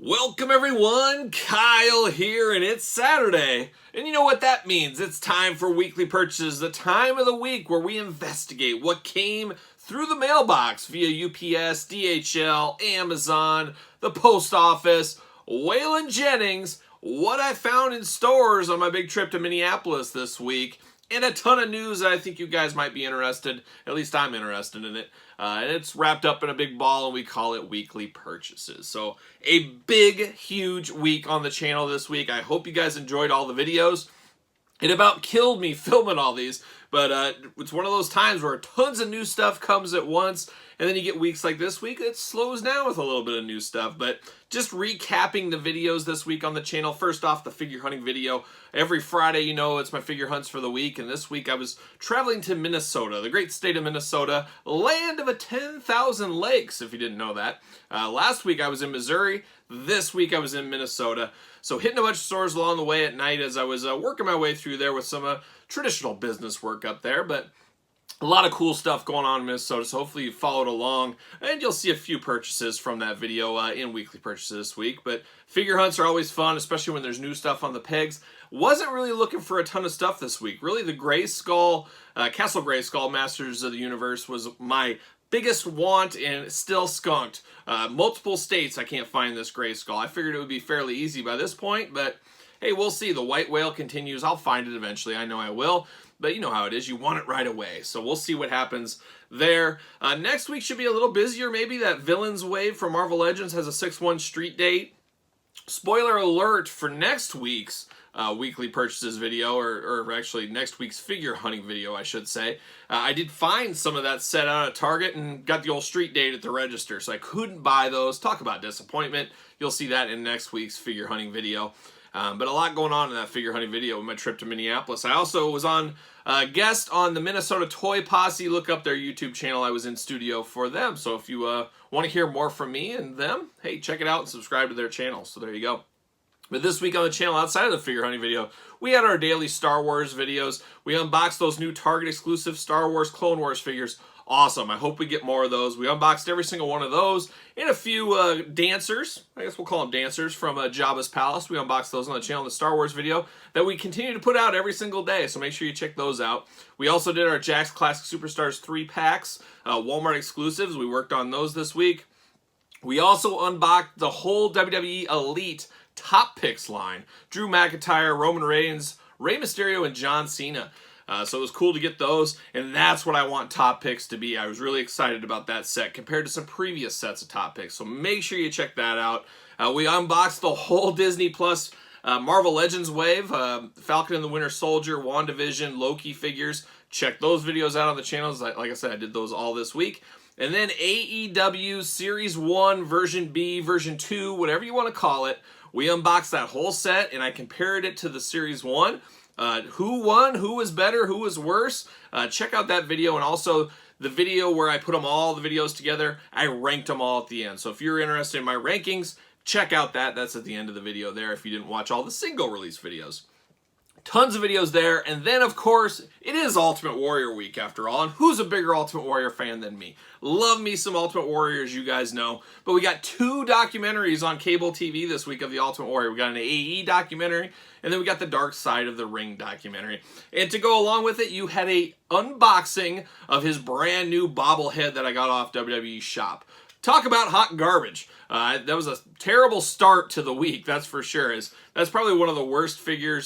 Welcome everyone, Kyle here, and it's Saturday. And you know what that means? It's time for weekly purchases, the time of the week where we investigate what came through the mailbox via UPS, DHL, Amazon, the post office, Waylon Jennings, what I found in stores on my big trip to Minneapolis this week, and a ton of news that I think you guys might be interested, at least I'm interested in it. And it's wrapped up in a big ball, and we call it weekly purchases. So a big, huge week on the channel this week. I hope you guys enjoyed all the videos. It about killed me filming all these, but it's one of those times where tons of new stuff comes at once, and then you get weeks like this week, it slows down with a little bit of new stuff. But just recapping the videos this week on the channel. First off, the figure hunting video. Every Friday, you know, it's my figure hunts for the week, and this week I was traveling to Minnesota, the great state of Minnesota, land of a 10,000 lakes, if you didn't know that. Last week I was in Missouri. This week I was in Minnesota. So hitting a bunch of stores along the way at night as I was working my way through there with some traditional business work up there. But a lot of cool stuff going on in Minnesota, so hopefully you followed along, and you'll see a few purchases from that video in weekly purchases this week. But figure hunts are always fun, especially when there's new stuff on the pegs. Wasn't really looking for a ton of stuff this week. Really, the Gray Skull, Castle Gray Skull Masters of the Universe was my biggest want, and still skunked. Multiple states I can't find this Gray Skull. I figured it would be fairly easy by this point, but hey, we'll see. The White Whale continues. I'll find it eventually. I know I will. But you know how it is. You want it right away. So we'll see what happens there. Next week should be a little busier maybe. That Villains wave from Marvel Legends has a 6/1 street date. Spoiler alert for next week's weekly purchases video, or actually next week's figure hunting video, I should say. I did find some of that set out at Target and got the old street date at the register, so I couldn't buy those. Talk about disappointment. You'll see that in next week's figure hunting video. But a lot going on in that figure hunting video with my trip to Minneapolis. I also was on guest on the Minnesota Toy Posse. Look up their YouTube channel. I was in studio for them. So if you want to hear more from me and them, hey, check it out and subscribe to their channel. So there you go. But this week on the channel, outside of the figure hunting video, we had our daily Star Wars videos. We unboxed those new Target exclusive Star Wars Clone Wars figures. Awesome. I hope we get more of those. We unboxed every single one of those, and a few dancers, I guess we'll call them dancers, from Jabba's Palace. We unboxed those on the channel in the Star Wars video that we continue to put out every single day, so make sure you check those out. We also did our Jakks Classic Superstars 3-packs, Walmart exclusives. We worked on those this week. We also unboxed the whole WWE Elite Top Picks line. Drew McIntyre, Roman Reigns, Rey Mysterio, and John Cena. So it was cool to get those, and that's what I want Top Picks to be. I was really excited about that set compared to some previous sets of Top Picks, so make sure you check that out. We unboxed the whole Disney Plus Marvel Legends wave, Falcon and the Winter Soldier, WandaVision, Loki figures. Check those videos out on the channels. Like I said, I did those all this week. And then AEW Series 1, Version B, Version 2, whatever you want to call it. We unboxed that whole set, and I compared it to the Series 1. Who won, who was better, who was worse. Check out that video, and also the video where I put all the videos together. I ranked them all at the end. So if you're interested in my rankings, check out that. That's at the end of the video there if you didn't watch all the single release videos. Tons of videos there, and then of course it is Ultimate Warrior week after all, and who's a bigger Ultimate Warrior fan than me? Love me some Ultimate Warriors, you guys know, but we got 2 documentaries on cable TV this week of the Ultimate Warrior. We got an AE documentary, and then we got the Dark Side of the Ring documentary. And to go along with it, you had a unboxing of his brand new bobblehead that I got off WWE Shop. Talk about hot garbage. That was a terrible start to the week, that's for sure. That's probably one of the worst figure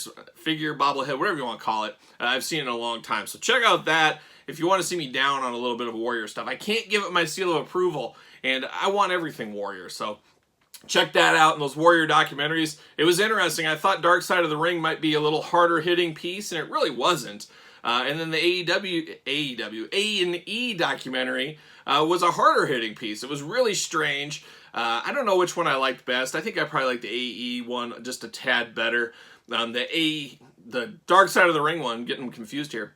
bobblehead, whatever you want to call it, I've seen in a long time. So check out that if you want to see me down on a little bit of Warrior stuff. I can't give it my seal of approval, and I want everything Warrior. So check that out in those Warrior documentaries. It was interesting. I thought Dark Side of the Ring might be a little harder hitting piece, and it really wasn't. And then the A&E documentary was a harder hitting piece. It was really strange. I don't know which one I liked best. I think I probably liked the AE one just a tad better. The Dark Side of the Ring one, getting confused here.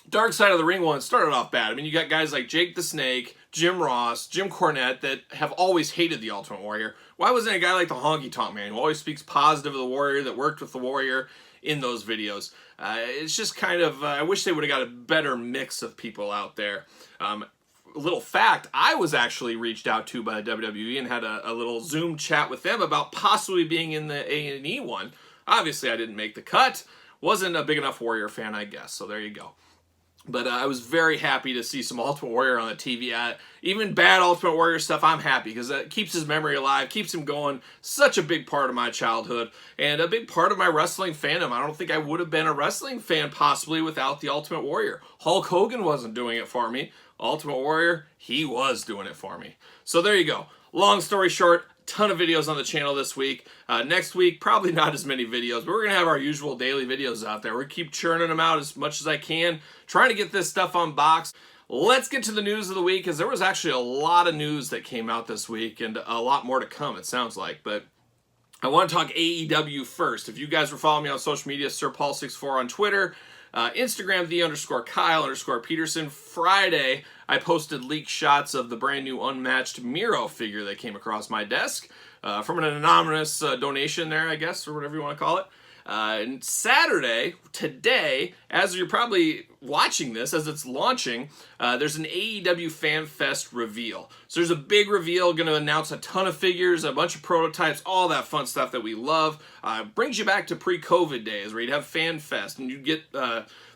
Dark Side of the Ring one started off bad. I mean, you got guys like Jake the Snake, Jim Ross, Jim Cornette that have always hated the Ultimate Warrior. Why wasn't a guy like the Honky Tonk Man who always speaks positive of the Warrior, that worked with the Warrior in those videos? It's just kind of, I wish they would have got a better mix of people out there. little fact, I was actually reached out to by WWE and had a little Zoom chat with them about possibly being in the A&E one. Obviously, I didn't make the cut. Wasn't a big enough Warrior fan, I guess, so there you go. But I was very happy to see some Ultimate Warrior on the TV. Even bad Ultimate Warrior stuff, I'm happy because it keeps his memory alive, keeps him going. Such a big part of my childhood and a big part of my wrestling fandom. I don't think I would have been a wrestling fan possibly without the Ultimate Warrior. Hulk Hogan wasn't doing it for me. Ultimate Warrior, he was doing it for me. So there you go. Long story short, ton of videos on the channel this week. Next week, probably not as many videos, but we're going to have our usual daily videos out there. We're going to keep churning them out as much as I can, trying to get this stuff unboxed. Let's get to the news of the week, because there was actually a lot of news that came out this week, and a lot more to come, it sounds like. But I want to talk AEW first. If you guys were following me on social media, SirPaul64 on Twitter, Instagram, _Kyle_Peterson. Friday, I posted leaked shots of the brand new unmatched Miro figure that came across my desk from an anonymous donation there, I guess, or whatever you want to call it. And Saturday, today, as you're probably watching this, as it's launching, there's an AEW Fan Fest reveal. So there's a big reveal, going to announce a ton of figures, a bunch of prototypes, all that fun stuff that we love. Brings you back to pre-COVID days where you'd have Fan Fest and you'd get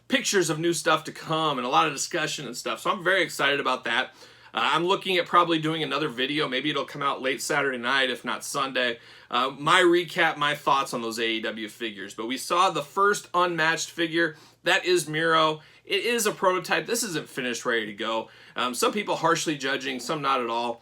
pictures of new stuff to come and a lot of discussion and stuff. So I'm very excited about that. I'm looking at probably doing another video. Maybe it'll come out late Saturday night, if not Sunday. My recap, my thoughts on those AEW figures. But we saw the first unmatched figure. That is Miro. It is a prototype. This isn't finished, ready to go. Some people harshly judging, some not at all.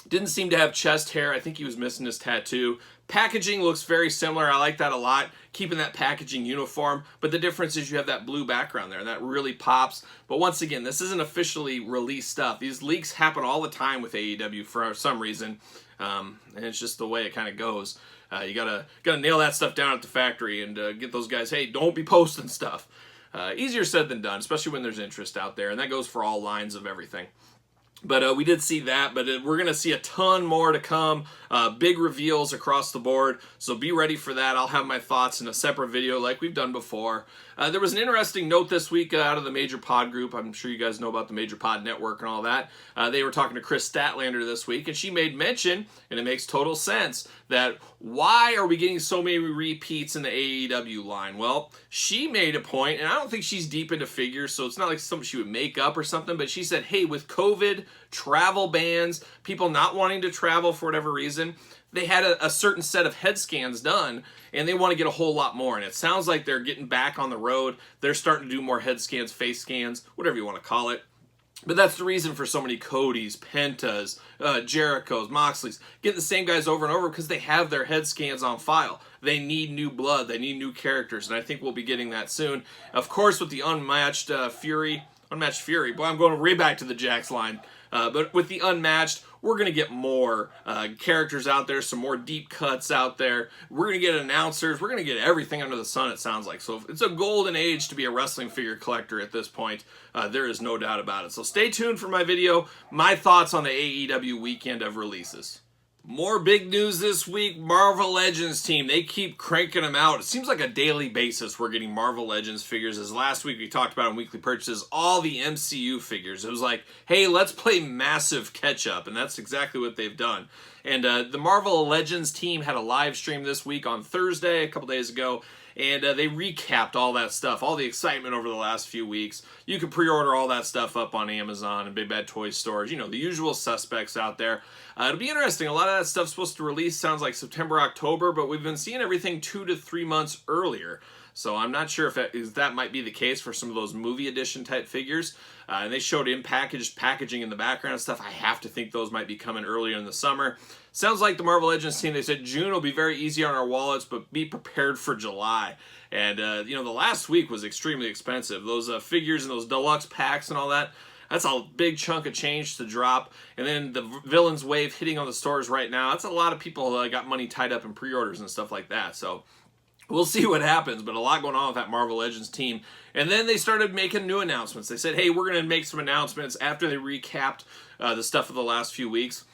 Didn't seem to have chest hair. I think he was missing his tattoo. Packaging looks very similar. I like that a lot. Keeping that packaging uniform. But the difference is you have that blue background there. And that really pops. But once again, this isn't officially released stuff. These leaks happen all the time with AEW for some reason. And it's just the way it kind of goes. You gotta nail that stuff down at the factory and get those guys, hey, don't be posting stuff. Easier said than done, especially when there's interest out there. And that goes for all lines of everything. But we did see that, but we're going to see a ton more to come, big reveals across the board, so be ready for that. I'll have my thoughts in a separate video like we've done before. There was an interesting note this week out of the Major Pod group. I'm sure you guys know about the Major Pod Network and all that. They were talking to Chris Statlander this week, and she made mention, and it makes total sense, that why are we getting so many repeats in the AEW line? Well, she made a point, and I don't think she's deep into figures, so it's not like something she would make up or something, but she said, hey, with COVID, travel bans, people not wanting to travel for whatever reason, they had a certain set of head scans done, and they want to get a whole lot more. And it sounds like they're getting back on the road. They're starting to do more head scans, face scans, whatever you want to call it. But that's the reason for so many Codys, Pentas, Jerichos, Moxleys, getting the same guys over and over because they have their head scans on file. They need new blood. They need new characters, and I think we'll be getting that soon. Of course, with the Unmatched Fury, boy, I'm going way back to the Jax line. But with the Unmatched, we're going to get more characters out there, some more deep cuts out there. We're going to get announcers. We're going to get everything under the sun, it sounds like. So it's a golden age to be a wrestling figure collector at this point. There is no doubt about it. So stay tuned for my video, my thoughts on the AEW weekend of releases. More big news this week, Marvel Legends team. They keep cranking them out. It seems like a daily basis we're getting Marvel Legends figures. As last week we talked about in weekly purchases, all the MCU figures. It was like, hey, let's play massive catch-up, and that's exactly what they've done. And the Marvel Legends team had a live stream this week on Thursday, a couple days ago, and they recapped all that stuff, all the excitement over the last few weeks. You can pre-order all that stuff up on Amazon and Big Bad Toy stores, you know, the usual suspects out there. It'll be interesting. A lot of that stuff's supposed to release, sounds like September, October, but we've been seeing everything 2 to 3 months earlier. So I'm not sure if that might be the case for some of those movie edition type figures. And they showed in-packaged packaging in the background and stuff. I have to think those might be coming earlier in the summer. Sounds like the Marvel Legends team, they said June will be very easy on our wallets, but be prepared for July. And, you know, the last week was extremely expensive. Those figures and those deluxe packs and all that, that's a big chunk of change to drop. And then the Villains wave hitting on the stores right now, that's a lot of people got money tied up in pre-orders and stuff like that. So we'll see what happens, but a lot going on with that Marvel Legends team. And then they started making new announcements. They said, hey, we're going to make some announcements after they recapped the stuff of the last few weeks.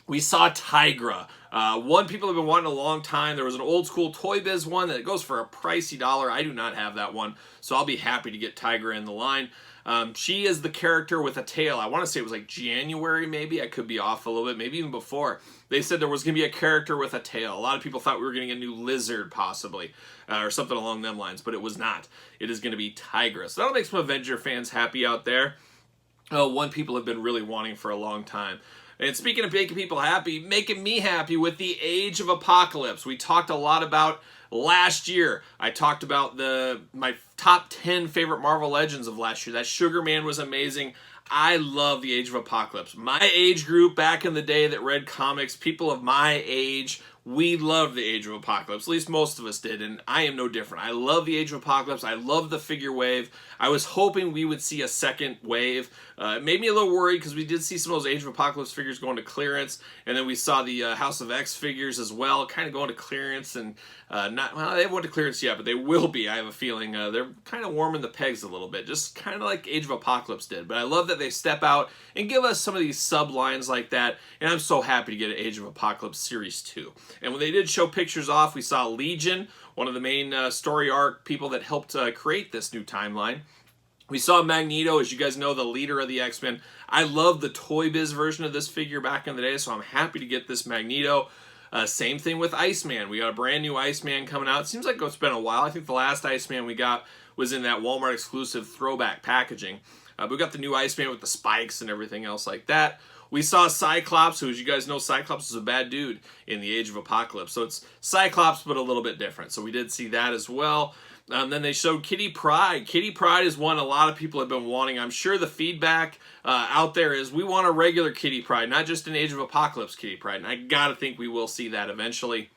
We saw Tigra One people have been wanting a long time. There was an old school Toy Biz one that goes for a pricey dollar. I do not have that one, so I'll be happy to get Tigra in the line. She is the character with a tail. I want to say it was like January, maybe. I could be off a little bit, maybe even before. They said there was going to be a character with a tail. A lot of people thought we were getting a new lizard, possibly, or something along them lines, but it was not. It is going to be Tigra. So that'll make some Avenger fans happy out there. One people have been really wanting for a long time. And speaking of making people happy, making me happy with the Age of Apocalypse. We talked a lot about last year. I talked about my top 10 favorite Marvel Legends of last year. That Sugar Man was amazing. I love the Age of Apocalypse. My age group back in the day that read comics, people of my age, we loved the Age of Apocalypse. At least most of us did, and I am no different. I love the Age of Apocalypse. I love the figure wave. I was hoping we would see a second wave. It made me a little worried because we did see some of those Age of Apocalypse figures going to clearance, and then we saw the House of X figures as well, kind of going to clearance, and they haven't went to clearance yet, but they will be. I have a feeling they're kind of warming the pegs a little bit, just kind of like Age of Apocalypse did. But I love that they step out and give us some of these sublines like that, and I'm so happy to get an Age of Apocalypse Series 2. And when they did show pictures off, we saw Legion, one of the main story arc people that helped create this new timeline. We saw Magneto, as you guys know, the leader of the X-Men. I love the Toy Biz version of this figure back in the day, so I'm happy to get this Magneto. Same thing with Iceman. We got a brand new Iceman coming out. It seems like it's been a while. I think the last Iceman we got was in that Walmart exclusive throwback packaging. But we got the new Iceman with the spikes and everything else like that. We saw Cyclops, who, as you guys know, Cyclops is a bad dude in the Age of Apocalypse. So it's Cyclops, but a little bit different. So we did see that as well. Then they showed Kitty Pryde. Kitty Pryde is one a lot of people have been wanting. I'm sure the feedback out there is we want a regular Kitty Pryde, not just an Age of Apocalypse Kitty Pryde. And I gotta think we will see that eventually.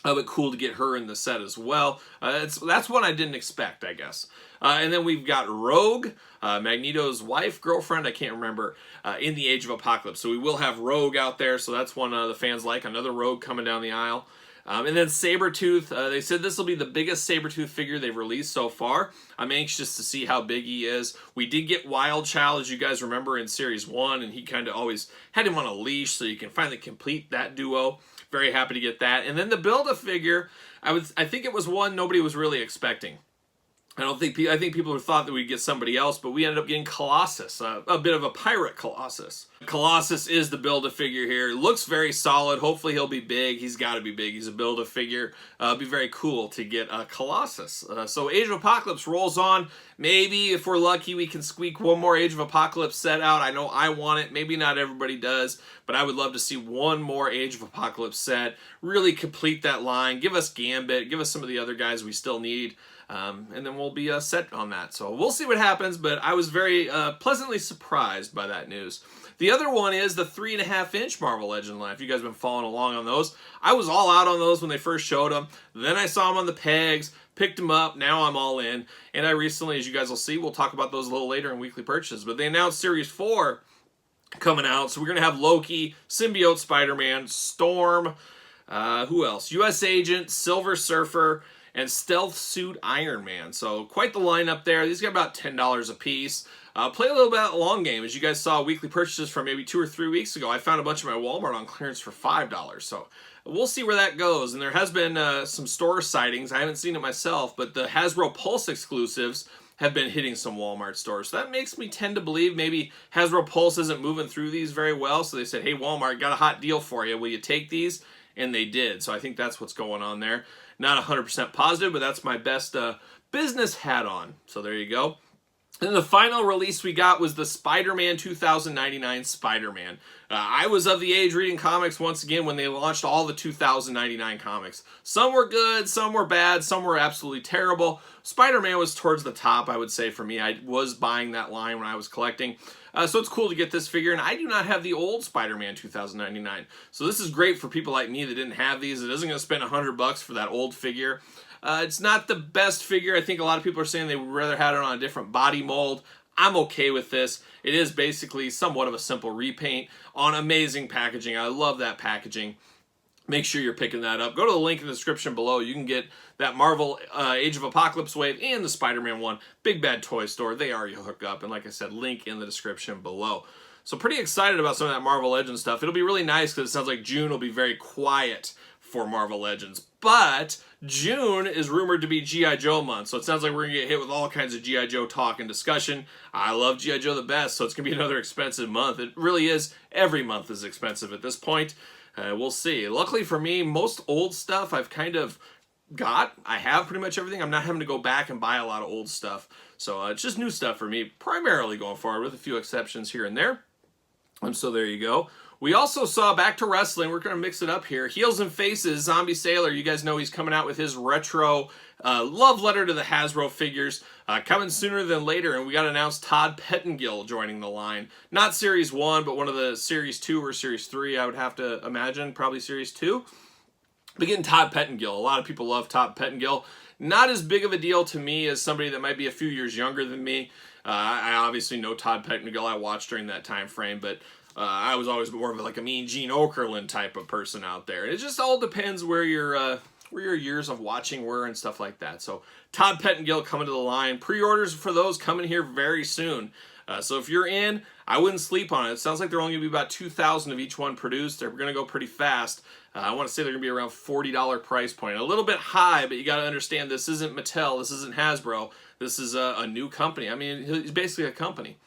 But cool to get her in the set as well. That's one I didn't expect, I guess. And then we've got Rogue, Magneto's wife, girlfriend, I can't remember, in the Age of Apocalypse. So we will have Rogue out there, so that's one the fans like, another Rogue coming down the aisle. And then Saber Tooth, they said this will be the biggest Saber Tooth figure they've released so far. I'm anxious to see how big he is. We did get Wild Child, as you guys remember, in Series 1, and he kind of always had him on a leash, so you can finally complete that duo. Very happy to get that. And then the Build-A-Figure, I think it was one nobody was really expecting. I think people thought that we'd get somebody else, but we ended up getting Colossus, a bit of a pirate Colossus. Colossus is the Build-A-Figure here. Looks very solid. Hopefully he'll be big. He's got to be big. He's a Build-A-Figure. It'd be very cool to get a Colossus. So Age of Apocalypse rolls on. Maybe if we're lucky, we can squeak one more Age of Apocalypse set out. I know I want it. Maybe not everybody does, but I would love to see one more Age of Apocalypse set. Really complete that line. Give us Gambit. Give us some of the other guys we still need. And then we'll be set on that. So we'll see what happens, but I was very pleasantly surprised by that news. The other one is the 3.5-inch Marvel Legend line. If you guys have been following along on those, I was all out on those when they first showed them. Then I saw them on the pegs, picked them up, now I'm all in. And I recently, as you guys will see, we'll talk about those a little later in weekly purchases, but they announced Series 4 coming out. So we're going to have Loki, Symbiote Spider-Man, Storm, who else? US Agent, Silver Surfer, and Stealth Suit Iron Man. So quite the lineup there. These got about $10 a piece. Play a little bit of the long game. As you guys saw weekly purchases from maybe 2 or 3 weeks ago, I found a bunch of my Walmart on clearance for $5. So we'll see where that goes. And there has been some store sightings. I haven't seen it myself, but the Hasbro Pulse exclusives have been hitting some Walmart stores. So that makes me tend to believe maybe Hasbro Pulse isn't moving through these very well. So they said, hey, Walmart, got a hot deal for you. Will you take these? And they did. So I think that's what's going on there. Not 100% positive, but that's my best business hat on. So there you go. And the final release we got was the Spider-Man 2099 Spider-Man. I was of the age reading comics once again when they launched all the 2099 comics. Some were good, some were bad, some were absolutely terrible. Spider-Man was towards the top, I would say, for me. I was buying that line when I was collecting. So it's cool to get this figure, and I do not have the old Spider-Man 2099. So this is great for people like me that didn't have these. It isn't going to spend $100 for that old figure. It's not the best figure. I think a lot of people are saying they would rather have it on a different body mold. I'm okay with this. It is basically somewhat of a simple repaint on amazing packaging. I love that packaging. Make sure you're picking that up. Go to the link in the description below. You can get that Marvel Age of Apocalypse wave and the Spider-Man one. Big Bad Toy Store. They are your hookup. And like I said, link in the description below. So pretty excited about some of that Marvel Legends stuff. It'll be really nice because it sounds like June will be very quiet for Marvel Legends. But June is rumored to be G.I. Joe month, so it sounds like we're going to get hit with all kinds of G.I. Joe talk and discussion. I love G.I. Joe the best, so it's going to be another expensive month. It really is. Every month is expensive at this point. We'll see. Luckily for me, most old stuff I've kind of got. I have pretty much everything. I'm not having to go back and buy a lot of old stuff. So it's just new stuff for me, primarily going forward, with a few exceptions here and there. So there you go. We also saw, back to wrestling, we're going to mix it up here, Heels and Faces, Zombie Sailor. You guys know he's coming out with his retro love letter to the Hasbro figures, coming sooner than later, and we got announced Todd Pettingill joining the line. Not Series 1, but one of the Series 2 or Series 3, I would have to imagine, probably Series 2. But getting Todd Pettingill, a lot of people love Todd Pettingill. Not as big of a deal to me as somebody that might be a few years younger than me. I obviously know Todd Pettingill. I watched during that time frame, but I was always more of like a Mean Gene Okerlund type of person out there. It just all depends where your years of watching were and stuff like that. So Todd Pettingill coming to the line. Pre-orders for those coming here very soon. So if you're in, I wouldn't sleep on it. It sounds like they're only going to be about 2,000 of each one produced. They're going to go pretty fast. I want to say they're going to be around $40 price point. A little bit high, but you got to understand this isn't Mattel. This isn't Hasbro. This is a new company. I mean, it's basically a company.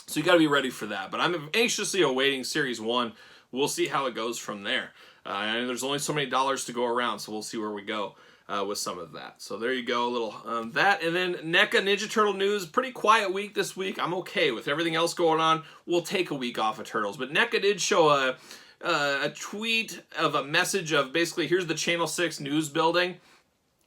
So you got to be ready for that. But I'm anxiously awaiting Series 1. We'll see how it goes from there. And there's only so many dollars to go around, so we'll see where we go with some of that. So there you go, a little that. And then NECA Ninja Turtle news. Pretty quiet week this week. I'm okay with everything else going on. We'll take a week off of Turtles. But NECA did show a tweet of a message of basically, here's the Channel 6 news building,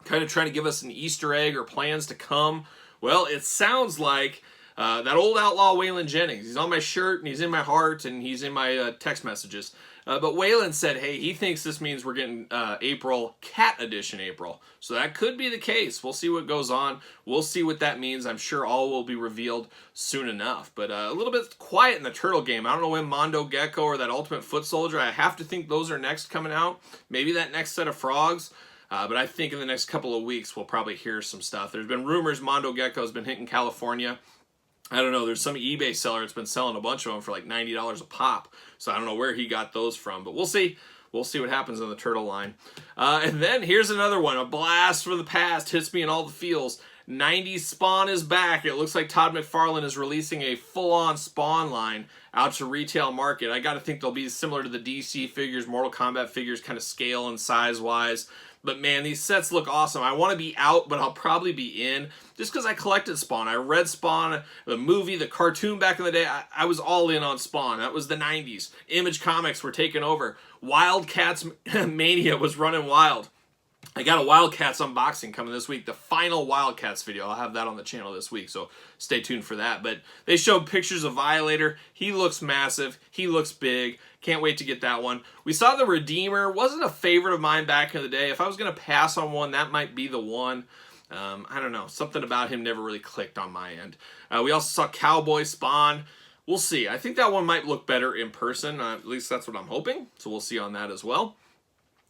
kind of trying to give us an Easter egg or plans to come. Well, it sounds like that old outlaw Waylon Jennings. He's on my shirt, and he's in my heart, and he's in my text messages. But Waylon said, hey, he thinks this means we're getting April, Cat Edition April. So that could be the case. We'll see what goes on. We'll see what that means. I'm sure all will be revealed soon enough. But a little bit quiet in the Turtle game. I don't know when Mondo Gecko or that Ultimate Foot Soldier, I have to think those are next coming out. Maybe that next set of frogs. But I think in the next couple of weeks, we'll probably hear some stuff. There's been rumors Mondo Gecko's been hitting California. I don't know, there's some eBay seller that's been selling a bunch of them for like $90 a pop. So I don't know where he got those from, but we'll see. We'll see what happens in the Turtle line. And then here's another one. A blast from the past hits me in all the feels. 90s Spawn is back. It looks like Todd McFarlane is releasing a full-on Spawn line out to retail market. I got to think they'll be similar to the DC figures, Mortal Kombat figures, kind of scale and size-wise. But man, these sets look awesome. I want to be out, but I'll probably be in just because I collected Spawn. I read Spawn, the movie, the cartoon back in the day. I was all in on Spawn. That was the 90s. Image Comics were taking over. Wildcats Mania was running wild. I got a Wildcats unboxing coming this week, the final Wildcats video. I'll have that on the channel this week, so stay tuned for that. But they showed pictures of Violator. He looks massive. He looks big. Can't wait to get that one. We saw the Redeemer. Wasn't a favorite of mine back in the day. If I was going to pass on one, that might be the one. I don't know. Something about him never really clicked on my end. We also saw Cowboy Spawn. We'll see. I think that one might look better in person. At least that's what I'm hoping. So we'll see on that as well.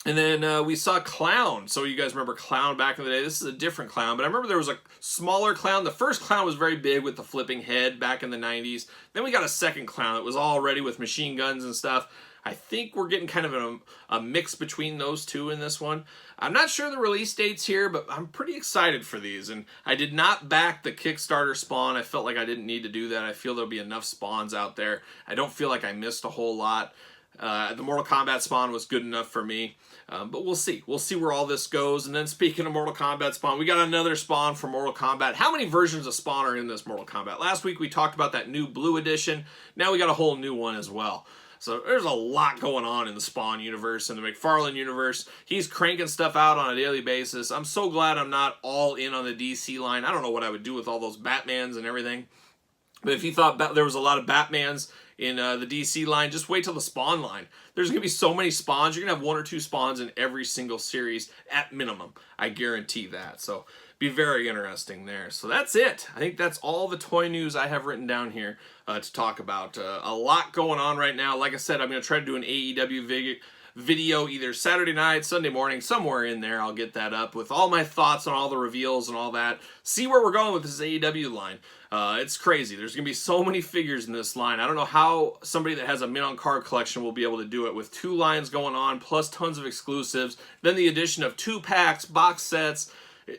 And then we saw Clown. So you guys remember Clown back in the day. This is a different Clown, but I remember there was a smaller Clown. The first Clown was very big with the flipping head back in the 90s. Then we got a second Clown that was all ready with machine guns and stuff. I think we're getting kind of a mix between those two in this one. I'm not sure the release dates here, but I'm pretty excited for these. And I did not back the Kickstarter Spawn. I felt like I didn't need to do that. I feel there'll be enough Spawns out there. I don't feel like I missed a whole lot. The Mortal Kombat Spawn was good enough for me. But we'll see. We'll see where all this goes. And then speaking of Mortal Kombat Spawn, we got another Spawn for Mortal Kombat. How many versions of Spawn are in this Mortal Kombat? Last week we talked about that new blue edition. Now we got a whole new one as well. So there's a lot going on in the Spawn universe and the McFarlane universe. He's cranking stuff out on a daily basis. I'm so glad I'm not all in on the DC line. I don't know what I would do with all those Batmans and everything. But if you thought there was a lot of Batmans in the DC line, just wait till the Spawn line. There's going to be so many Spawns. You're going to have 1 or 2 Spawns in every single series at minimum. I guarantee that. So be very interesting there. So that's it. I think that's all the toy news I have written down here to talk about. A lot going on right now. Like I said, I'm going to try to do an AEW video either Saturday night, Sunday morning, somewhere in there. I'll get that up with all my thoughts on all the reveals and all that. See where we're going with this AEW line. It's crazy. There's going to be so many figures in this line. I don't know how somebody that has a mint on card collection will be able to do it with 2 lines going on, plus tons of exclusives. Then the addition of 2 packs, box sets.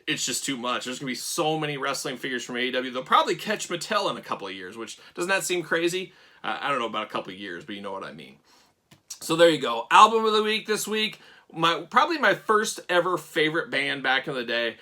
It's just too much. There's going to be so many wrestling figures from AEW. They'll probably catch Mattel in a couple of years, which doesn't that seem crazy? I don't know about a couple of years, but you know what I mean. So there you go. Album of the week this week. Probably my first ever favorite band back in the day,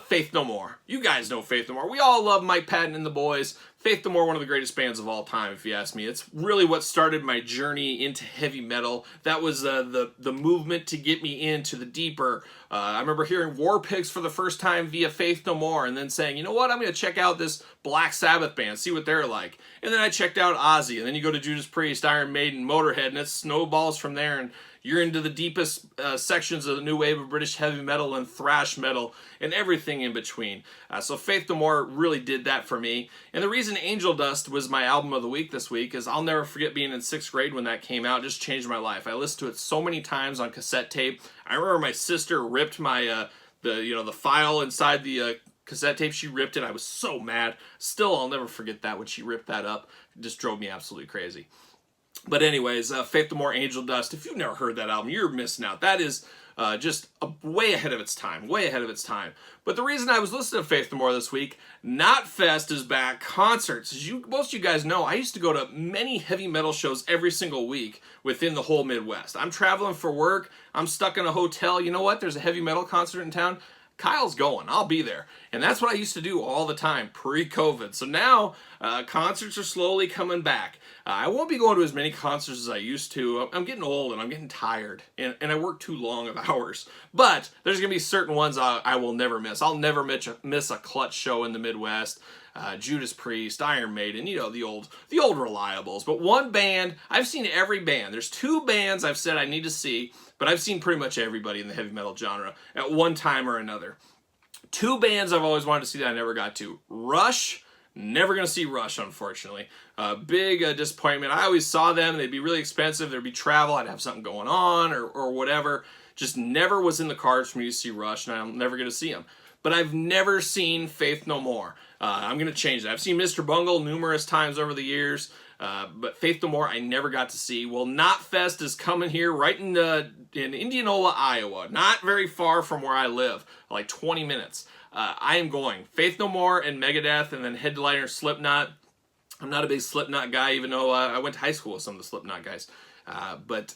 Faith No More. You guys know Faith No More. We all love Mike Patton and the boys. Faith No More, one of the greatest bands of all time, if you ask me. It's really what started my journey into heavy metal. That was the movement to get me into the deeper. I remember hearing War Pigs for the first time via Faith No More, and then saying, you know what, I'm going to check out this Black Sabbath band, see what they're like. And then I checked out Ozzy, and then you go to Judas Priest, Iron Maiden, Motorhead, and it snowballs from there, and you're into the deepest sections of the new wave of British heavy metal and thrash metal and everything in between. So Faith No More really did that for me. And the reason Angel Dust was my album of the week this week is I'll never forget being in 6th grade when that came out. It just changed my life. I listened to it so many times on cassette tape. I remember my sister ripped my the file inside the cassette tape. She ripped it. I was so mad. Still, I'll never forget that when she ripped that up. It just drove me absolutely crazy. But anyways, Faith No More, Angel Dust. If you've never heard that album, you're missing out. That is just way ahead of its time. Way ahead of its time. But the reason I was listening to Faith No More this week, Knotfest is back. Concerts. As most of you guys know, I used to go to many heavy metal shows every single week within the whole Midwest. I'm traveling for work. I'm stuck in a hotel. You know what? There's a heavy metal concert in town. Kyle's going. I'll be there. And that's what I used to do all the time pre-COVID. So now concerts are slowly coming back. I won't be going to as many concerts as I used to. I'm getting old and I'm getting tired. And I work too long of hours. But there's going to be certain ones I will never miss. I'll never miss a Clutch show in the Midwest. Judas Priest, Iron Maiden, you know, the old reliables. But one band, I've seen every band. There's 2 bands I've said I need to see, but I've seen pretty much everybody in the heavy metal genre at one time or another. 2 bands I've always wanted to see that I never got to. Rush, never going to see Rush, unfortunately. Big disappointment. I always saw them. They'd be really expensive. There'd be travel. I'd have something going on or whatever. Just never was in the cards for me to see Rush, and I'm never going to see them. But I've never seen Faith No More. I'm going to change that. I've seen Mr. Bungle numerous times over the years, but Faith No More I never got to see. Well, Knotfest is coming here right in Indianola, Iowa. Not very far from where I live, like 20 minutes. I am going. Faith No More and Megadeth, and then headliner Slipknot. I'm not a big Slipknot guy, even though I went to high school with some of the Slipknot guys. But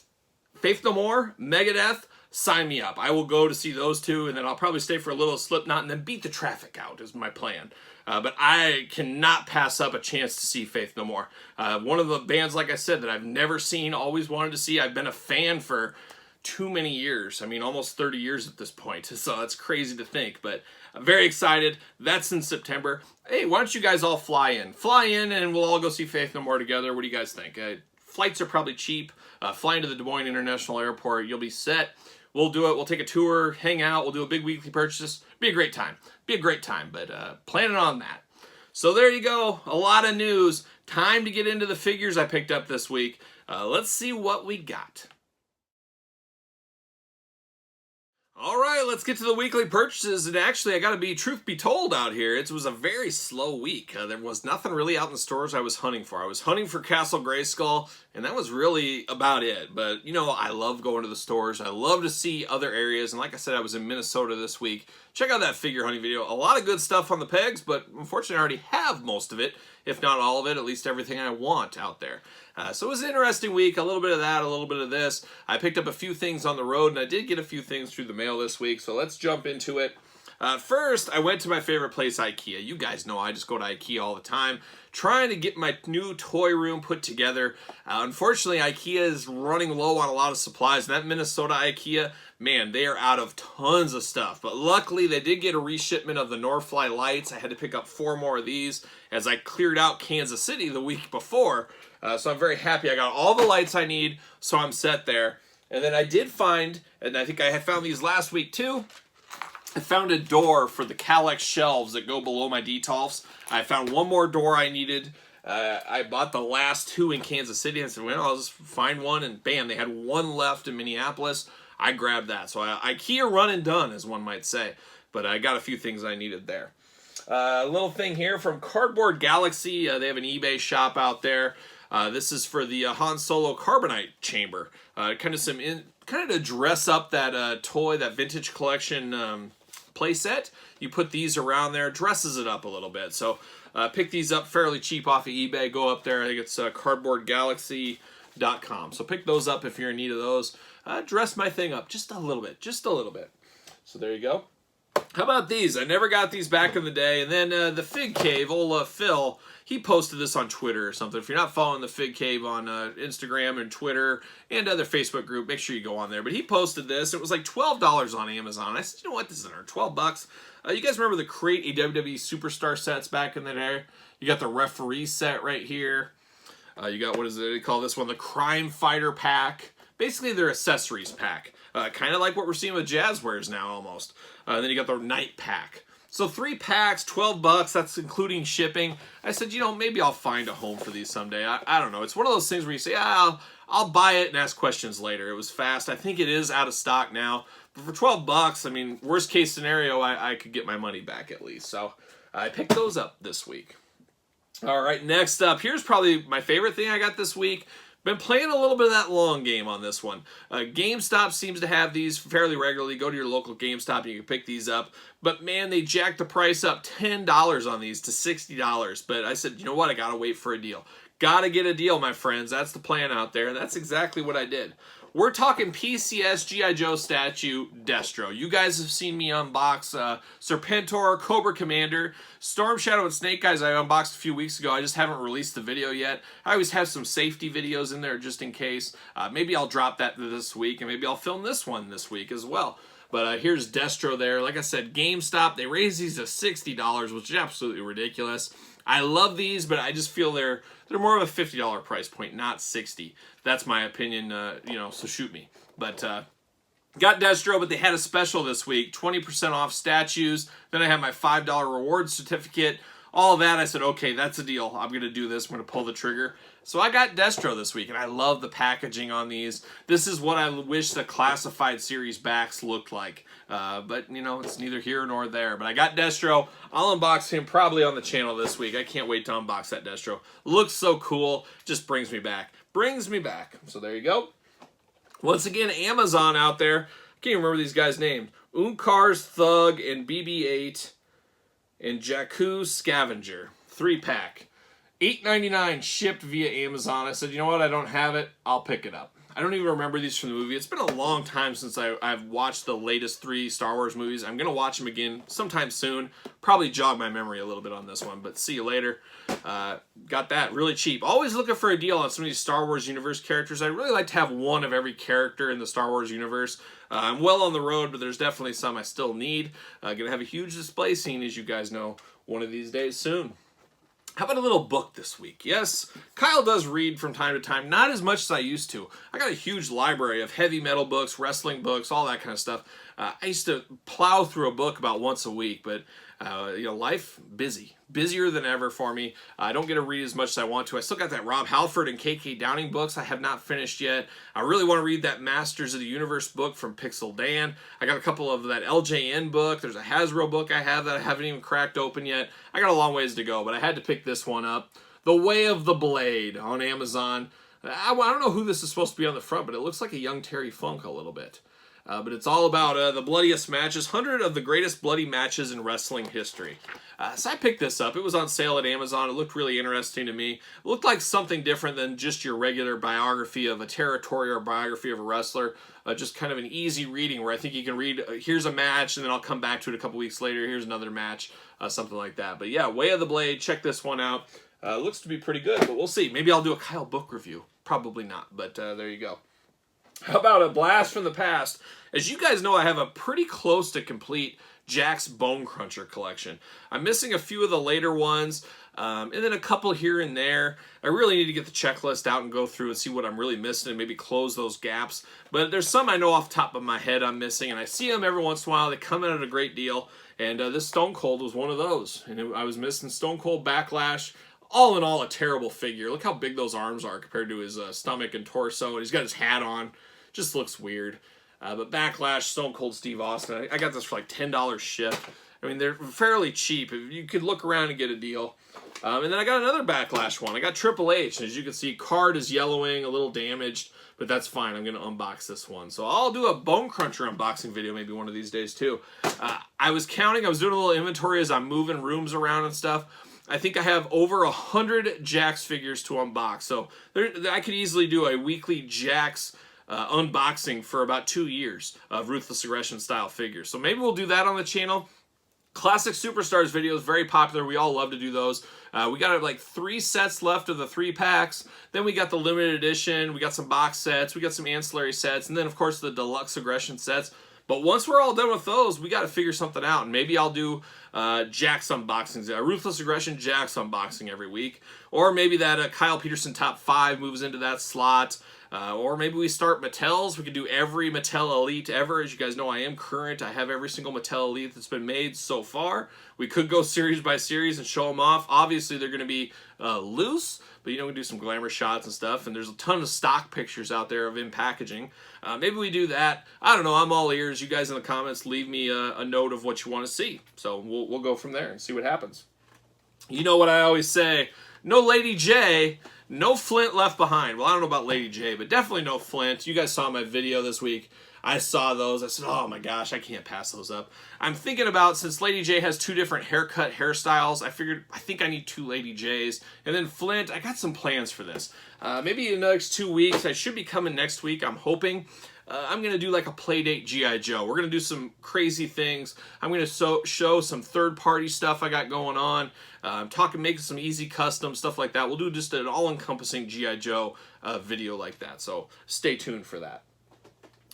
Faith No More, Megadeth, sign me up. I will go to see those 2, and then I'll probably stay for a little Slipknot and then beat the traffic out is my plan. But I cannot pass up a chance to see Faith No More. One of the bands, like I said, that I've never seen, always wanted to see. I've been a fan for too many years. I mean, almost 30 years at this point. So it's crazy to think, but I'm very excited. That's in September. Hey, why don't you guys all fly in? Fly in and we'll all go see Faith No More together. What do you guys think? Flights are probably cheap. Flying to the Des Moines International Airport, you'll be set. We'll do it. We'll take a tour, hang out. We'll do a big weekly purchase. Be a great time. Be a great time, but planning on that. So there you go. A lot of news. Time to get into the figures I picked up this week. Let's see what we got. All right, let's get to the weekly purchases. And actually, I got to be truth be told out here, it was a very slow week. There was nothing really out in the stores I was hunting for. I was hunting for Castle Grayskull, and that was really about it. But, you know, I love going to the stores. I love to see other areas. And like I said, I was in Minnesota this week. Check out that figure hunting video. A lot of good stuff on the pegs, but unfortunately, I already have most of it, if not all of it, at least everything I want out there. So it was an interesting week, a little bit of that, a little bit of this. I picked up a few things on the road, and I did get a few things through the mail this week, so let's jump into it. First, I went to my favorite place, IKEA. You guys know I just go to IKEA all the time, trying to get my new toy room put together. Unfortunately, IKEA is running low on a lot of supplies, and that Minnesota IKEA, man, they are out of tons of stuff. But luckily, they did get a reshipment of the Northfly lights. I had to pick up 4 more of these as I cleared out Kansas City the week before. So I'm very happy. I got all the lights I need, so I'm set there. And then I did find, and I think I had found these last week too, I found a door for the Calex shelves that go below my Detolfs. I found one more door I needed. I bought the last 2 in Kansas City. I said, well, I'll just find one, and bam, they had 1 left in Minneapolis. I grabbed that. So IKEA run and done, as one might say. But I got a few things I needed there. A little thing here from Cardboard Galaxy. They have an eBay shop out there. This is for the Han Solo Carbonite chamber. Kind of to dress up that toy, that vintage collection playset. You put these around there, dresses it up a little bit. So pick these up fairly cheap off of eBay. Go up there. I think it's cardboardgalaxy.com. So pick those up if you're in need of those. Dress my thing up just a little bit. Just a little bit. So there you go. How about these? I never got these back in the day. And then the Fig Cave, old Phil, he posted this on Twitter or something. If you're not following the Fig Cave on Instagram and Twitter and other Facebook group, make sure you go on there. But he posted this. It was like $12 on Amazon. I said, you know what? This is under 12 bucks. You guys remember the Create a WWE Superstar sets back in the day? You got the referee set right here. You got, what is it they call this one? The Crime Fighter pack. Basically, their accessories pack. Kind of like what we're seeing with Jazzwares now, almost. Then you got the night pack. So 3 packs, 12 bucks. That's including shipping. I said, you know, maybe I'll find a home for these someday. I don't know. It's one of those things where you say, I'll buy it and ask questions later. It was fast. I think it is out of stock now. But for 12 bucks, I mean, worst case scenario, I could get my money back at least. So I picked those up this week. All right, next up, here's probably my favorite thing I got this week. Been playing a little bit of that long game on this one. GameStop seems to have these fairly regularly. Go to your local GameStop and you can pick these up. But man, they jacked the price up $10 on these to $60. But I said, you know what? I got to wait for a deal. Got to get a deal, my friends. That's the plan out there. And that's exactly what I did. We're talking PCS G.I. Joe statue Destro. You guys have seen me unbox Serpentor, Cobra Commander, Storm Shadow, and Snake Eyes I unboxed a few weeks ago. I just haven't released the video yet. I always have some safety videos in there just in case. Maybe I'll drop that this week, and maybe I'll film this one this week as well. But here's Destro there. Like I said, GameStop, they raised these to $60, which is absolutely ridiculous. I love these, but I just feel they're more of a $50 price point, not $60. That's my opinion, so shoot me. But got Destro, but they had a special this week, 20% off statues. Then I have my $5 reward certificate. All of that, I said, okay, that's a deal. I'm going to do this. I'm going to pull the trigger. So I got Destro this week, and I love the packaging on these. This is what I wish the Classified Series backs looked like. But, it's neither here nor there. But I got Destro. I'll unbox him probably on the channel this week. I can't wait to unbox that Destro. Looks so cool. Just brings me back. So there you go. Once again, Amazon out there. I can't even remember these guys' names. Unkar's Thug and BB-8 and Jakku Scavenger. 3-pack. $8.99 shipped via Amazon. I said, you know what? I don't have it. I'll pick it up. I don't even remember these from the movie. It's been a long time since I've watched the latest 3 Star Wars movies. I'm going to watch them again sometime soon. Probably jog my memory a little bit on this one, but see you later. Got that really cheap. Always looking for a deal on some of these Star Wars universe characters. I'd really like to have one of every character in the Star Wars universe. I'm well on the road, but there's definitely some I still need. Going to have a huge display scene, as you guys know, one of these days soon. How about a little book this week? Yes, Kyle does read from time to time, not as much as I used to. I got a huge library of heavy metal books, wrestling books, all that kind of stuff. I used to plow through a book about once a week, but life busier than ever for me. I don't get to read as much as I want to. I still got that Rob Halford and KK Downing books I have not finished yet. I really want to read that Masters of the Universe book from Pixel Dan. I got a couple of that LJN book. There's a Hasbro book I have that I haven't even cracked open yet. I got a long ways to go, but I had to pick this one up. The Way of the Blade on Amazon. I don't know who this is supposed to be on the front, but it looks like a young Terry Funk a little bit. But it's all about the bloodiest matches, 100 of the greatest bloody matches in wrestling history. So I picked this up. It was on sale at Amazon. It looked really interesting to me. It looked like something different than just your regular biography of a territory or biography of a wrestler. Just kind of an easy reading where I think you can read, here's a match, and then I'll come back to it a couple weeks later. Here's another match, something like that. But yeah, Way of the Blade, check this one out. Looks to be pretty good, but we'll see. Maybe I'll do a Kyle book review. Probably not, but there you go. How about a blast from the past? As you guys know, I have a pretty close to complete Jakks Bone Cruncher collection. I'm missing a few of the later ones, and then a couple here and there. I really need to get the checklist out and go through and see what I'm really missing and maybe close those gaps. But there's some I know off the top of my head I'm missing, and I see them every once in a while. They come in at a great deal, and this Stone Cold was one of those. And I was missing Stone Cold Backlash. all in all, a terrible figure. Look how big those arms are compared to his stomach and torso, and he's got his hat on. Just looks weird. But Backlash, Stone Cold Steve Austin. I got this for like $10 shipped. I mean, they're fairly cheap. You could look around and get a deal. And then I got another Backlash one. I got Triple H. As you can see, card is yellowing, a little damaged, but that's fine. I'm going to unbox this one. So I'll do a Bone Cruncher unboxing video maybe one of these days too. I was counting. I was doing a little inventory as I'm moving rooms around and stuff. I think I have over 100 Jakks figures to unbox. So I could easily do a weekly Jakks unboxing for about 2 years of Ruthless Aggression style figures. So maybe we'll do that on the channel. Classic Superstars videos, very popular. We all love to do those. We got like 3 sets left of the 3 packs. Then we got the limited edition. We got some box sets. We got some ancillary sets. And then, of course, the deluxe aggression sets. But once we're all done with those, we got to figure something out. And maybe I'll do Jakks unboxings, Ruthless Aggression Jakks unboxing every week. Or maybe that Kyle Peterson top 5 moves into that slot. Or maybe we start Mattels. We could do every Mattel Elite ever. As you guys know, I am current. I have every single Mattel Elite that's been made so far. We could go series by series and show them off. Obviously, they're going to be loose, but we do some glamour shots and stuff. And there's a ton of stock pictures out there of in packaging. Maybe we do that. I don't know. I'm all ears. You guys in the comments, leave me a note of what you want to see. So we'll go from there and see what happens. You know what I always say, no Lady J, no Flint left behind. Well, I don't know about Lady J, but definitely no Flint. You guys saw my video this week. I saw those. I said, oh my gosh, I can't pass those up. I'm thinking about, since Lady J has 2 different hairstyles, I think I need 2 Lady Js. And then Flint, I got some plans for this. Maybe in the next 2 weeks. I should be coming next week, I'm hoping. I'm going to do like a Playdate G.I. Joe. We're going to do some crazy things. I'm going to show some third-party stuff I got going on. Making some easy custom, stuff like that. We'll do just an all-encompassing G.I. Joe video like that. So stay tuned for that.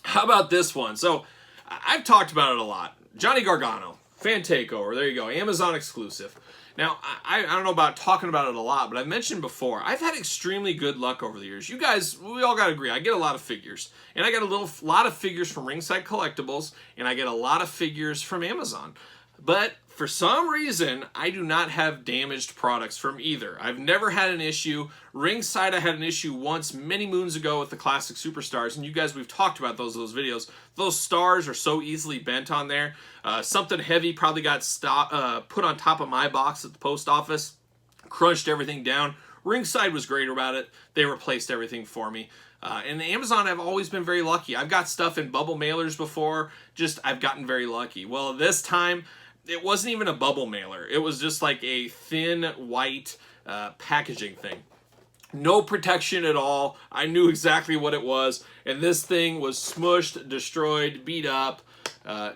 How about this one? So I've talked about it a lot. Johnny Gargano, Fan Takeover. There you go. Amazon exclusive. Now, I don't know about talking about it a lot, but I've mentioned before, I've had extremely good luck over the years. You guys, we all got to agree, I get a lot of figures. And I get a lot of figures from Ringside Collectibles, and I get a lot of figures from Amazon. But for some reason, I do not have damaged products from either. I've never had an issue. Ringside, I had an issue once many moons ago with the Classic Superstars, and you guys, we've talked about those videos. Those stars are so easily bent on there. Something heavy probably got put on top of my box at the post office, crunched everything down. Ringside was great about it. They replaced everything for me. And Amazon, I've always been very lucky. I've got stuff in bubble mailers before. I've gotten very lucky. Well, this time, it wasn't even a bubble mailer. It was just like a thin white packaging thing. No protection at all. I knew exactly what it was. And this thing was smushed, destroyed, beat up.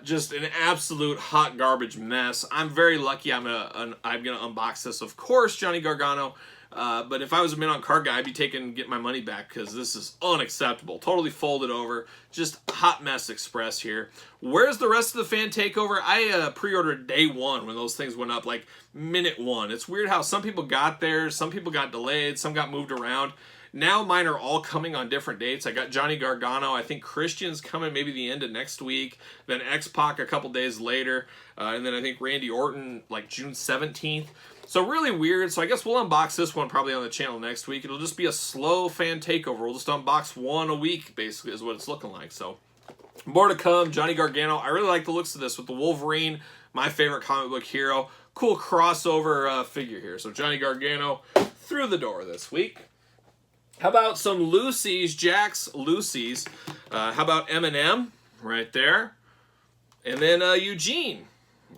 Just an absolute hot garbage mess. I'm very lucky. I'm gonna unbox this. Of course, Johnny Gargano. But if I was a Min on Card guy, I'd be get my money back because this is unacceptable. Totally folded over. Just hot mess express here. Where's the rest of the Fan Takeover? I pre-ordered day 1 when those things went up, like minute 1. It's weird how some people got theirs, some people got delayed, some got moved around. Now mine are all coming on different dates. I got Johnny Gargano. I think Christian's coming maybe the end of next week. Then X-Pac a couple days later. And then I think Randy Orton like June 17th. So really weird. So I guess we'll unbox this one probably on the channel next week. It'll just be a slow Fan Takeover. We'll just unbox one a week basically is what it's looking like. So more to come. Johnny Gargano. I really like the looks of this with the Wolverine, my favorite comic book hero. Cool crossover figure here. So Johnny Gargano through the door this week. How about some Lucy's, Jakks Lucy's? How about Eminem right there? And then Eugene.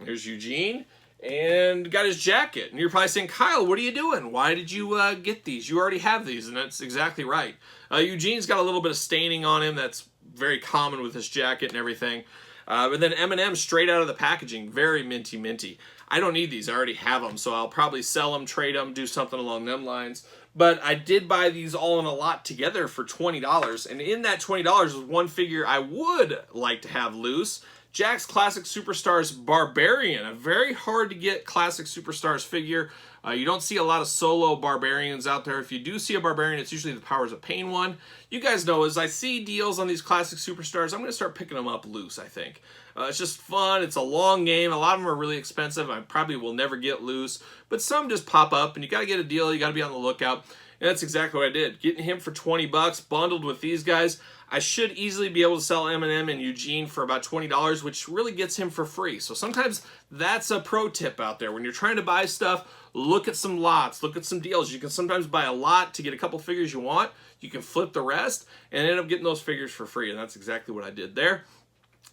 There's Eugene. And got his jacket. And you're probably saying, Kyle, what are you doing? Why did you get these? You already have these. And that's exactly right. Eugene's got a little bit of staining on him. That's very common with his jacket and everything. But then Eminem straight out of the packaging. Very minty, minty. I don't need these. I already have them. So I'll probably sell them, trade them, do something along them lines. But I did buy these all in a lot together for $20. And in that $20 was one figure I would like to have loose. Jakks Classic Superstars Barbarian, a very hard to get Classic Superstars figure. You don't see a lot of solo Barbarians out there. If you do see a Barbarian, it's usually the Powers of Pain one. You guys know, as I see deals on these Classic Superstars, I'm going to start picking them up loose, I think. It's just fun. It's a long game. A lot of them are really expensive. I probably will never get loose, but some just pop up, and you got to get a deal. You got to be on the lookout. And that's exactly what I did. Getting him for 20 bucks, bundled with these guys. I should easily be able to sell Eminem and Eugene for about $20, which really gets him for free. So sometimes that's a pro tip out there. When you're trying to buy stuff, look at some lots, look at some deals. You can sometimes buy a lot to get a couple figures you want. You can flip the rest and end up getting those figures for free. And that's exactly what I did there.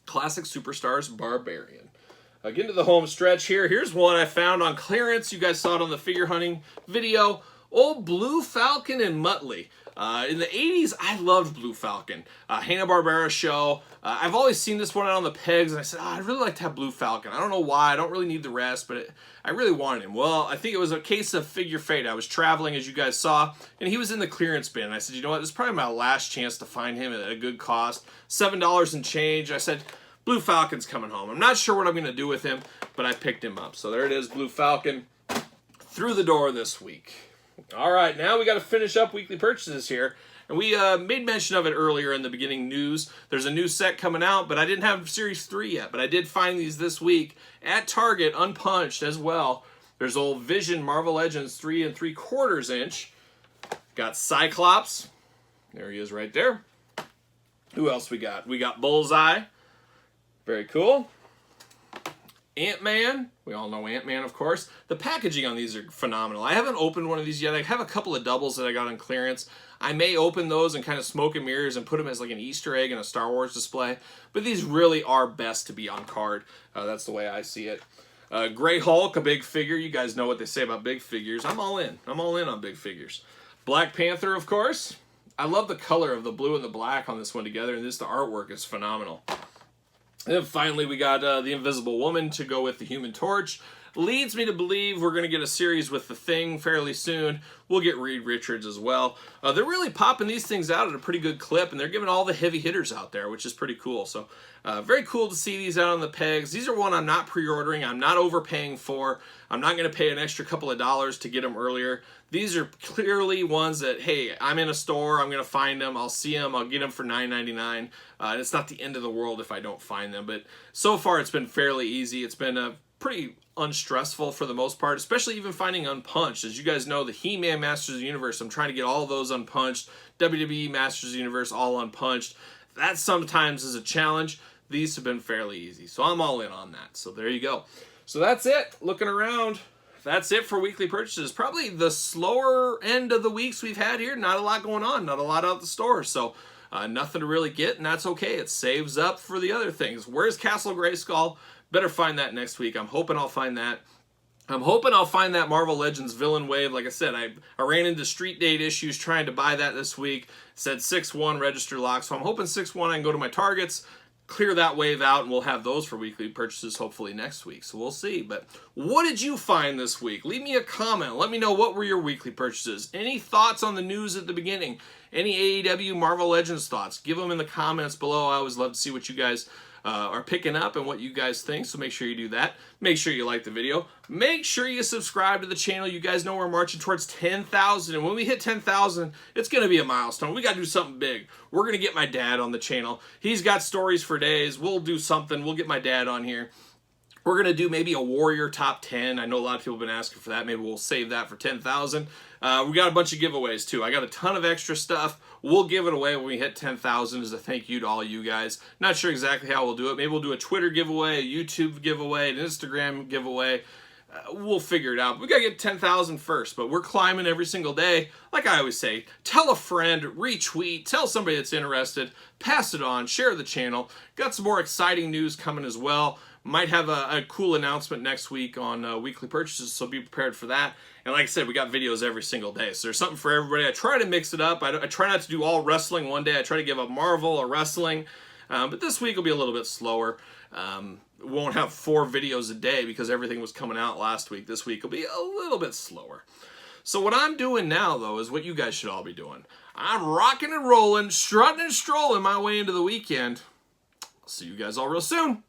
Classic Superstars Barbarian. Getting to the home stretch here. Here's one I found on clearance. You guys saw it on the figure hunting video. Old Blue Falcon and Muttley. In the 80s, I loved Blue Falcon. Hanna-Barbera show. I've always seen this one out on the pegs, and I said, I'd really like to have Blue Falcon. I don't know why. I don't really need the rest, but I really wanted him. Well, I think it was a case of figure fate. I was traveling, as you guys saw, and he was in the clearance bin. And I said, you know what? This is probably my last chance to find him at a good cost. $7 and change. I said, Blue Falcon's coming home. I'm not sure what I'm going to do with him, but I picked him up. So there it is, Blue Falcon through the door this week. All right, now we got to finish up weekly purchases here. And we made mention of it earlier in the beginning news. There's a new set coming out, but I didn't have Series 3 yet. But I did find these this week at Target, unpunched as well. There's old Vision Marvel Legends 3 3/4 inch. Got Cyclops. There he is right there. Who else we got? We got Bullseye. Very cool. Ant-Man. We all know Ant-Man, of course. The packaging on these are phenomenal. I haven't opened one of these yet. I have a couple of doubles that I got on clearance. I may open those and kind of smoke and mirrors and put them as like an Easter egg in a Star Wars display. But these really are best to be on card. That's the way I see it. Gray Hulk, a big figure. You guys know what they say about big figures. I'm all in. I'm all in on big figures. Black Panther, of course. I love the color of the blue and the black on this one together. And the artwork is phenomenal. And then finally, we got the Invisible Woman to go with the Human Torch. Leads me to believe we're going to get a series with the Thing fairly soon. We'll get Reed Richards as well. They're really popping these things out at a pretty good clip, and they're giving all the heavy hitters out there, which is pretty cool. So very cool to see these out on the pegs. These are one I'm not pre-ordering. I'm not overpaying for. I'm not going to pay an extra couple of dollars to get them earlier. These are clearly ones that, hey, I'm in a store, I'm going to find them, I'll see them, I'll get them for $9.99. And it's not the end of the world if I don't find them. But so far, it's been fairly easy. It's been pretty unstressful for the most part, especially even finding unpunched. As you guys know, the He-Man Masters of the Universe, I'm trying to get all of those unpunched. WWE Masters of the Universe, all unpunched. That sometimes is a challenge. These have been fairly easy. So I'm all in on that. So there you go. So that's it. Looking around, that's it for weekly purchases. Probably the slower end of the weeks we've had here. Not a lot going on. Not a lot out the store. So nothing to really get, and that's okay. It saves up for the other things. Where's Castle Grayskull? Better find that next week. I'm hoping I'll find that. I'm hoping I'll find that Marvel Legends Villain Wave. Like I said, I ran into street date issues trying to buy that this week. It said 6/1 register lock. So I'm hoping 6/1 I can go to my Targets, clear that wave out, and we'll have those for weekly purchases hopefully next week. So we'll see. But what did you find this week? Leave me a comment. Let me know what were your weekly purchases. Any thoughts on the news at the beginning? Any AEW Marvel Legends thoughts? Give them in the comments below. I always love to see what you guys are picking up and what you guys think, so make sure you do that. Make sure you like the video. Make sure you subscribe to the channel. You guys know we're marching towards 10,000, and when we hit 10,000, it's going to be a milestone. We got to do something big. We're going to get my dad on the channel. He's got stories for days. We'll do something. We'll get my dad on here. We're going to do maybe a Warrior Top 10. I know a lot of people have been asking for that. Maybe we'll save that for 10,000. We got a bunch of giveaways, too. I got a ton of extra stuff. We'll give it away when we hit 10,000 as a thank you to all you guys. Not sure exactly how we'll do it. Maybe we'll do a Twitter giveaway, a YouTube giveaway, an Instagram giveaway. We'll figure it out. We got to get 10,000 first, but we're climbing every single day. Like I always say, tell a friend, retweet, tell somebody that's interested, pass it on, share the channel. Got some more exciting news coming as well. Might have a cool announcement next week on weekly purchases, so be prepared for that. And like I said, we got videos every single day, so there's something for everybody. I try to mix it up. I try not to do all wrestling one day. I try to give up Marvel or wrestling, but this week will be a little bit slower. We won't have 4 videos a day because everything was coming out last week. This week will be a little bit slower. So what I'm doing now, though, is what you guys should all be doing. I'm rocking and rolling, strutting and strolling my way into the weekend. I'll see you guys all real soon.